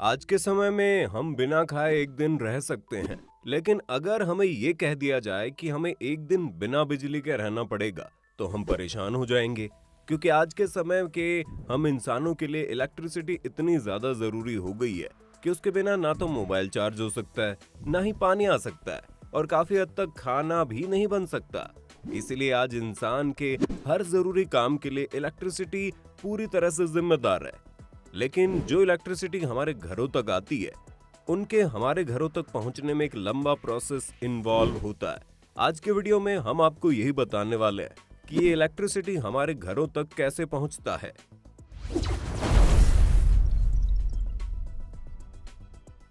आज के समय में हम बिना खाए एक दिन रह सकते हैं, लेकिन अगर हमें ये कह दिया जाए कि हमें एक दिन बिना बिजली के रहना पड़ेगा, तो हम परेशान हो जाएंगे। क्योंकि आज के समय के हम इंसानों के लिए इलेक्ट्रिसिटी इतनी ज्यादा जरूरी हो गई है कि उसके बिना ना तो मोबाइल चार्ज हो सकता है, ना ही पानी आ सकता है, और काफी हद तक खाना भी नहीं बन सकता। इसीलिए आज इंसान के हर जरूरी काम के लिए इलेक्ट्रिसिटी पूरी तरह से जिम्मेदार है। लेकिन जो इलेक्ट्रिसिटी हमारे घरों तक आती है, उनके हमारे घरों तक पहुंचने में एक लंबा प्रोसेस इन्वॉल्व होता है। आज के वीडियो में हम आपको यही बताने वाले हैं कि ये इलेक्ट्रिसिटी हमारे घरों तक कैसे पहुंचता है।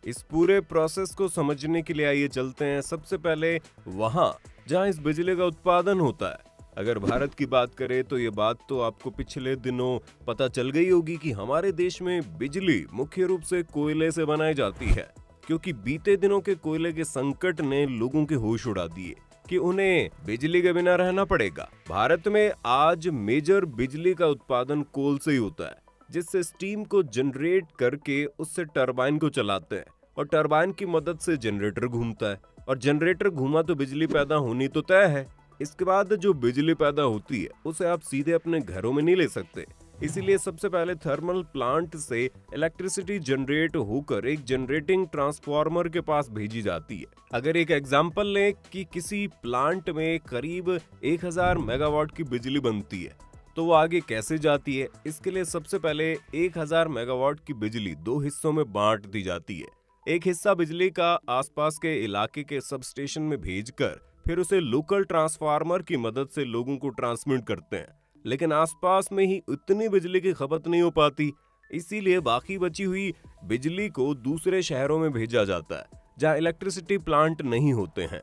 इस पूरे प्रोसेस को समझने के लिए आइए चलते हैं सबसे पहले वहां जहां इस बिजली का उत्पादन होता है। अगर भारत की बात करें तो ये बात तो आपको पिछले दिनों पता चल गई होगी कि हमारे देश में बिजली मुख्य रूप से कोयले से बनाई जाती है, क्योंकि बीते दिनों के कोयले के संकट ने लोगों के होश उड़ा दिए कि उन्हें बिजली के बिना रहना पड़ेगा। भारत में आज मेजर बिजली का उत्पादन कोल से ही होता है, जिससे स्टीम को जनरेट करके उससे टरबाइन को चलाते हैं, और टरबाइन की मदद से जनरेटर घूमता है, और जनरेटर घूमा तो बिजली पैदा होनी तो तय है। इसके बाद जो बिजली पैदा होती है उसे आप सीधे अपने घरों में नहीं ले सकते, इसीलिए सबसे पहले थर्मल प्लांट से इलेक्ट्रिसिटी जनरेट होकर एक जनरेटिंग ट्रांसफार्मर के पास भेजी जाती है। अगर एक एग्जांपल लें कि किसी प्लांट में करीब 1000 मेगावाट की बिजली बनती है, तो वो आगे कैसे जाती है, इसके लिए सबसे पहले 1000 मेगावाट की बिजली दो हिस्सों में बांट दी जाती है। एक हिस्सा बिजली का आसपास के इलाके के सब स्टेशन में भेजकर फिर उसे लोकल ट्रांसफार्मर की मदद से लोगों को ट्रांसमिट करते हैं, लेकिन आसपास में ही उतनी बिजली की खपत नहीं हो पाती, इसीलिए बाकी बची हुई बिजली को दूसरे शहरों में भेजा जाता है जहां इलेक्ट्रिसिटी प्लांट नहीं होते हैं।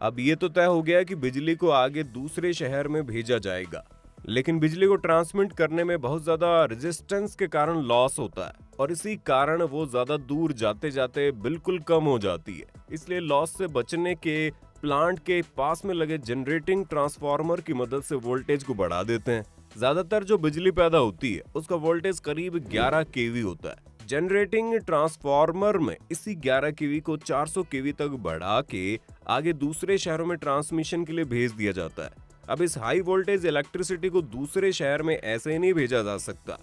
अब ये तो तय हो गया कि बिजली को आगे दूसरे शहर में भेजा जाएगा, लेकिन बिजली को ट्रांसमिट करने में बहुत ज्यादा रेजिस्टेंस के कारण लॉस होता है, और इसी कारण वो ज्यादा दूर जाते जाते बिल्कुल कम हो जाती है। इसलिए लॉस से बचने के प्लांट के पास में लगे जनरेटिंग ट्रांसफार्मर की मदद से वोल्टेज को बढ़ा देते हैं। ज्यादातर जो बिजली पैदा होती है उसका वोल्टेज करीब 11 केवी होता है। जनरेटिंग ट्रांसफार्मर में इसी 11 केवी को 400 केवी तक बढ़ा के आगे दूसरे शहरों में ट्रांसमिशन के लिए भेज दिया जाता है। अब इस हाई वोल्टेज इलेक्ट्रिसिटी को दूसरे शहर में ऐसे ही नहीं भेजा जा सकता,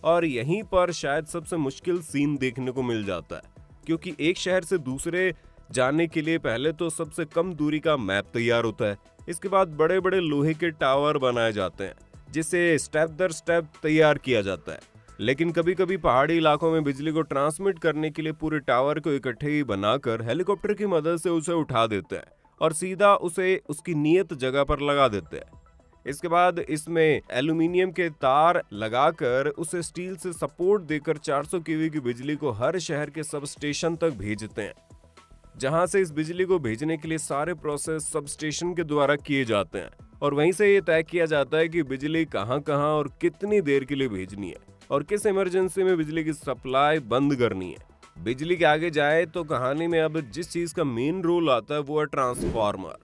और यहीं पर शायद सबसे मुश्किल सीन देखने को मिल जाता है, क्योंकि एक शहर से दूसरे जाने के लिए पहले तो सबसे कम दूरी का मैप तैयार होता है। इसके बाद बड़े बड़े लोहे के टावर बनाए जाते हैं, जिसे स्टेप दर स्टेप तैयार किया जाता है। लेकिन कभी कभी पहाड़ी इलाकों में बिजली को ट्रांसमिट करने के लिए पूरे टावर को इकट्ठे ही बनाकर हेलीकॉप्टर की मदद से उसे उठा देते हैं और सीधा उसे उसकी नियत जगह पर लगा देते हैं। इसके बाद इसमें एल्यूमिनियम के तार लगाकर उसे स्टील से सपोर्ट देकर 400 केवी की बिजली को हर शहर के सब स्टेशन तक भेजते हैं, जहां से इस बिजली को भेजने के लिए सारे प्रोसेस सब स्टेशन के द्वारा किए जाते हैं, और वहीं से ये तय किया जाता है कि बिजली कहां कहां और कितनी देर के लिए भेजनी है, और किस इमरजेंसी में बिजली की सप्लाई बंद करनी है। बिजली के आगे जाए तो कहानी में अब जिस चीज का मेन रोल आता है वो है ट्रांसफार्मर,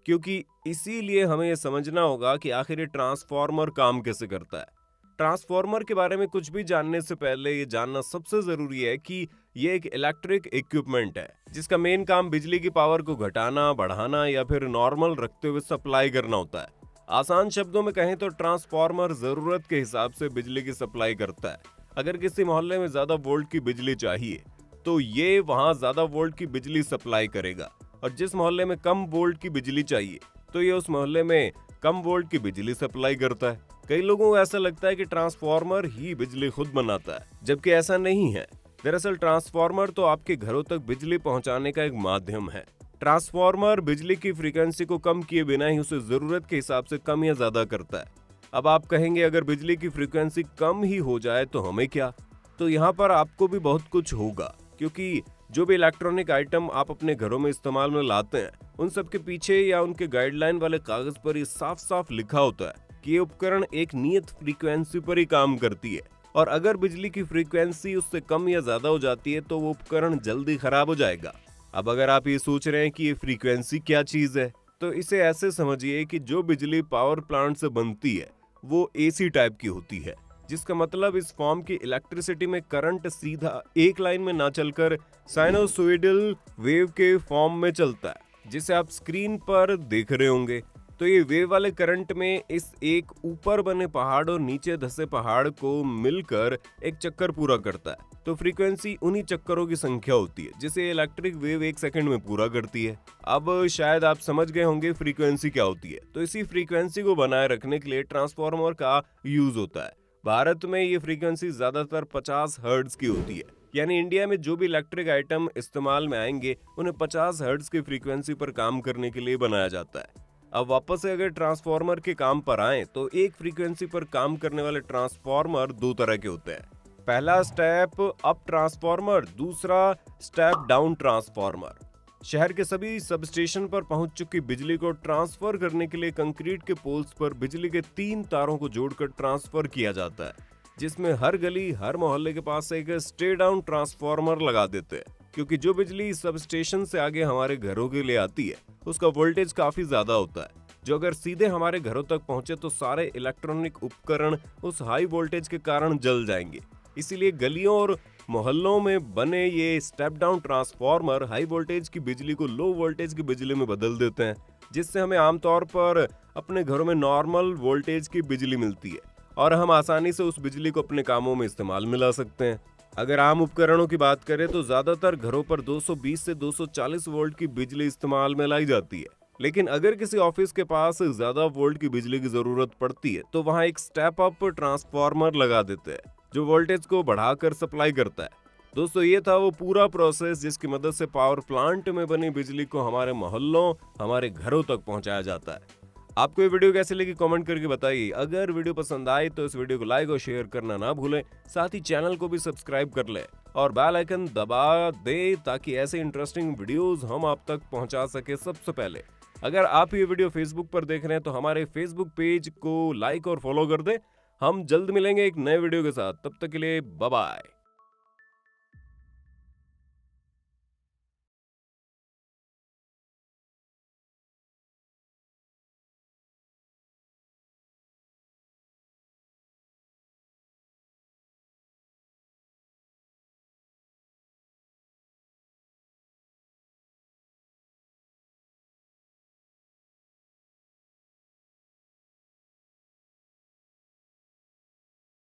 क्योंकि इसीलिए हमें यह समझना होगा कि आखिर ये ट्रांसफार्मर काम कैसे करता है। ट्रांसफार्मर के बारे में कुछ भी जानने से पहले ये जानना सबसे जरूरी है कि ये एक इलेक्ट्रिक इक्विपमेंट है, जिसका मेन काम बिजली की पावर को घटाना, बढ़ाना या फिर नॉर्मल रखते हुए सप्लाई करना होता है। आसान शब्दों में कहें तो ट्रांसफार्मर जरूरत के हिसाब से बिजली की सप्लाई करता है। अगर किसी मोहल्ले में ज्यादा वोल्ट की बिजली चाहिए तो ये वहां ज्यादा वोल्ट की बिजली सप्लाई करेगा, और जिस मोहल्ले में कम वोल्ट की बिजली चाहिए तो ये उस मोहल्ले में कम वोल्ट की बिजली सप्लाई करता है। कई लोगों को ऐसा लगता है कि ट्रांसफार्मर ही बिजली खुद बनाता है, जबकि ऐसा नहीं है। दरअसल ट्रांसफार्मर तो आपके घरों तक बिजली पहुंचाने का एक माध्यम है। ट्रांसफार्मर बिजली की फ्रीक्वेंसी को कम किए बिना ही उसे जरूरत के हिसाब से कम या ज्यादा करता है। अब आप कहेंगे अगर बिजली की फ्रीक्वेंसी कम ही हो जाए तो हमें क्या? तो यहाँ पर आपको भी बहुत कुछ होगा, क्योंकि जो भी इलेक्ट्रॉनिक आइटम आप अपने घरों में इस्तेमाल में लाते हैं, उन सब के पीछे या उनके गाइडलाइन वाले कागज पर ये साफ साफ लिखा होता है कि ये उपकरण एक नियत फ्रीक्वेंसी पर ही काम करती है, और अगर बिजली की फ्रीक्वेंसी उससे कम या ज्यादा हो जाती है तो वो उपकरण जल्दी खराब हो जाएगा। अब अगर आप ये सोच रहे हैं कि ये फ्रीक्वेंसी क्या चीज है, तो इसे ऐसे समझिए कि जो बिजली पावर प्लांट से बनती है वो एसी टाइप की होती है, जिसका मतलब इस फॉर्म की इलेक्ट्रिसिटी में करंट सीधा एक लाइन में ना चलकर साइनोसॉइडल वेव के फॉर्म में चलता है, जिसे आप स्क्रीन पर देख रहे होंगे। तो ये वेव वाले करंट में इस एक ऊपर बने पहाड़ और नीचे धसे पहाड़ को मिलकर एक चक्कर पूरा करता है। तो फ्रीक्वेंसी उन्हीं चक्करों की संख्या होती है जिसे इलेक्ट्रिक वेव 1 सेकंड में पूरा करती है। अब शायद आप समझ गए होंगे फ्रीक्वेंसी क्या होती है। तो इसी फ्रीक्वेंसी को बनाए रखने के लिए ट्रांसफार्मर का यूज होता है। भारत में ये फ्रीक्वेंसी ज्यादातर 50 हर्ट्ज की होती है, यानी इंडिया में जो भी इलेक्ट्रिक आइटम इस्तेमाल में आएंगे उन्हें 50 हर्ट्ज की फ्रीक्वेंसी पर काम करने के लिए बनाया जाता है। अब वापस से अगर ट्रांसफार्मर के काम पर आए तो एक फ्रीक्वेंसी पर काम करने वाले ट्रांसफार्मर दो तरह के होते हैं। पहला स्टेप अप ट्रांसफार्मर, दूसरा स्टेप डाउन ट्रांसफार्मर। शहर के सभी सब स्टेशन पर पहुंच चुकी बिजली को ट्रांसफर करने के लिए कंक्रीट के पोल्स पर बिजली के 3 तारों को जोड़कर ट्रांसफर किया जाता है, जिसमें हर गली हर मोहल्ले के पास एक स्टेप डाउन ट्रांसफार्मर लगा देते हैं, क्योंकि जो बिजली सब स्टेशन से आगे हमारे घरों के लिए आती है उसका वोल्टेज काफी ज्यादा होता है, जो अगर सीधे हमारे घरों तक पहुंचे तो सारे इलेक्ट्रॉनिक उपकरण उस हाई वोल्टेज के कारण जल जाएंगे। इसीलिए गलियों और मोहल्लों में बने ये step down transformer high voltage की बिजली को लो वोल्टेज की बिजली में बदल देते हैं, जिससे हमें आमतौर पर अपने घरों में नॉर्मल वोल्टेज की बिजली मिलती है और हम आसानी से उस बिजली को अपने कामों में इस्तेमाल में ला सकते हैं। अगर आम उपकरणों की बात करें तो ज्यादातर घरों पर 220 से 240 वोल्ट की बिजली इस्तेमाल में लाई जाती है, लेकिन अगर किसी ऑफिस के पास ज्यादा वोल्ट की बिजली की जरूरत पड़ती है तो वहां एक स्टेप अप ट्रांसफार्मर लगा देते हैं जो वोल्टेज को बढ़ाकर सप्लाई करता है। दोस्तों, ये था वो पूरा प्रोसेस जिसकी मदद से पावर प्लांट में बनी बिजली को हमारे मोहल्लों, हमारे घरों तक पहुंचाया जाता है। आपको ये वीडियो कैसे लगी कमेंट करके बताइए। अगर वीडियो पसंद आए तो इस वीडियो को लाइक और शेयर करना ना भूलें, साथ ही चैनल को भी सब्सक्राइब कर लें और बेल आइकन दबा दें ताकि ऐसे इंटरेस्टिंग वीडियोस हम आप तक पहुंचा सके सबसे पहले। अगर आप ये वीडियो फेसबुक पर देख रहे हैं तो हमारे फेसबुक पेज को लाइक और फॉलो कर दें। हम जल्द मिलेंगे एक नए वीडियो के साथ, तब तक के लिए बाय बाय।